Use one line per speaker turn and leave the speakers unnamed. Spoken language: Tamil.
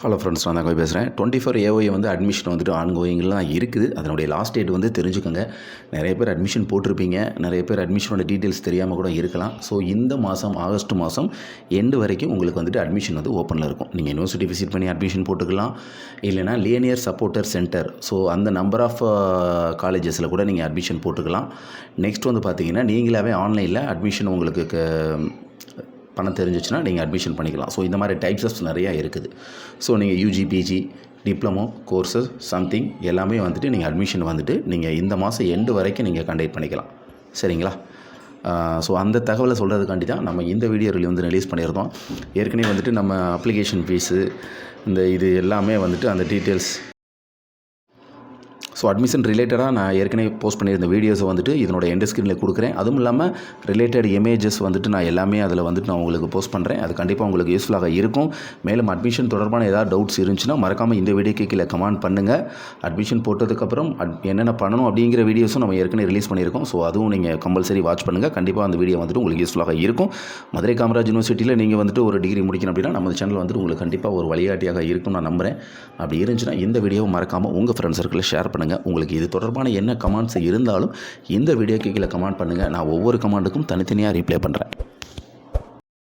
ஹலோ ஃப்ரெண்ட்ஸ், நான் தான் போய் பேசுகிறேன். 24 AOA வந்து அட்மிஷன் வந்துட்டு ஆன்கோயிங்லாம் இருக்குது. அதனுடைய லாஸ்ட் டேட் வந்து தெரிஞ்சுக்கோங்க. நிறைய பேர் அட்மிஷன் போட்டிருப்பீங்க, நிறைய பேர் அட்மிஷனோட டீட்டெயில்ஸ் தெரியாமல் கூட இருக்கலாம். ஸோ இந்த மாதம் ஆகஸ்ட் மாதம் எண்டு வரைக்கும் உங்களுக்கு வந்துட்டு அட்மிஷன் வந்து ஓப்பனில் இருக்கும். நீங்கள் யூனிவர்சிட்டி விசிட் பண்ணி அட்மிஷன் போட்டுக்கலாம், இல்லைனா லீனியர் சப்போர்ட்டர் சென்டர், ஸோ அந்த நம்பர் ஆஃப் காலேஜஸில் கூட நீங்கள் அட்மிஷன் போட்டுக்கலாம். நெக்ஸ்ட் வந்து பார்த்தீங்கன்னா நீங்களாகவே ஆன்லைனில் அட்மிஷன் உங்களுக்கு பணம் தெரிஞ்சிச்சுன்னா நீங்கள் அட்மிஷன் பண்ணிக்கலாம். ஸோ இந்த மாதிரி டைப்ஸ் ஆஃப் நிறையா இருக்குது. ஸோ நீங்கள் UG, PG, diploma courses something எல்லாமே வந்துட்டு நீங்கள் அட்மிஷன் வந்துட்டு நீங்கள் இந்த மாதம் எண்டு வரைக்கும் நீங்கள் கண்டக்ட் பண்ணிக்கலாம். சரிங்களா? ஸோ அந்த தகவலை சொல்கிறதுக்காண்டி தான் நம்ம இந்த வீடியோ வந்து ரிலீஸ் பண்ணியிருந்தோம். ஏற்கனவே வந்துட்டு நம்ம அப்ளிகேஷன் ஃபீஸு இந்த இது எல்லாமே வந்துட்டு அந்த டீட்டெயில்ஸ், ஸோ அட்மிஷன் ரிலேட்டடாக நான் ஏற்கனவே போஸ்ட் பண்ணியிருந்த வீடியோஸை வந்துட்டு இதனோட எண்ட் ஸ்க்ரீனில் கொடுக்குறேன். அதுவும் இல்லாமல் ரிலேட்டட் இமேஜஸ் வந்துட்டு நான் எல்லாமே அதில் வந்துட்டு நான் உங்களுக்கு போஸ்ட் பண்ணுறேன். அது கண்டிப்பாக உங்களுக்கு யூஸ்ஃபுல்லாக இருக்கும். மேலும் அட்மிஷன் தொடர்பான ஏதாவது டவுட்ஸ் இருந்துச்சுன்னா மறக்காமல் இந்த வீடியோக்கு கீழே கமெண்ட் பண்ணுங்கள். அட்மிஷன் போட்டதுக்கப்புறம் என்னென்ன பண்ணணும் அப்படிங்கிற வீடியோஸும் நம்ம ஏற்கனவே ரிலீஸ் பண்ணியிருக்கோம். ஸோ அதுவும் நீங்கள் கம்பல்சரி வாட்ச் பண்ணுங்கள். கண்டிப்பாக அந்த வீடியோ வந்துட்டு உங்களுக்கு யூஸ்ஃபுல்லாக இருக்கும். மதுரை காமராஜ் யூனிவர்சிட்டியில் நீங்கள் வந்துட்டு ஒரு டிகிரி முடிக்கணும் அப்படின்னா நம்ம சேனல் வந்துட்டு உங்களுக்கு கண்டிப்பாக ஒரு வழிகாட்டியாக இருக்கும்னு நான் நம்புகிறேன். அப்படி இருந்துச்சுன்னா இந்த வீடியோவை மறக்காமல் உங்கள் ஃப்ரெண்ட்ஸ் சர்க்கிளில் ஷேர் பண்ணுங்கள். உங்களுக்கு இது தொடர்பான என்ன கமெண்ட்ஸ் இருந்தாலும் இந்த வீடியோக்கு கீழே கமெண்ட் பண்ணுங்கள். நான் ஒவ்வொரு கமெண்ட்டுக்கும் தனித்தனியாக ரிப்ளை பண்ணுறேன்.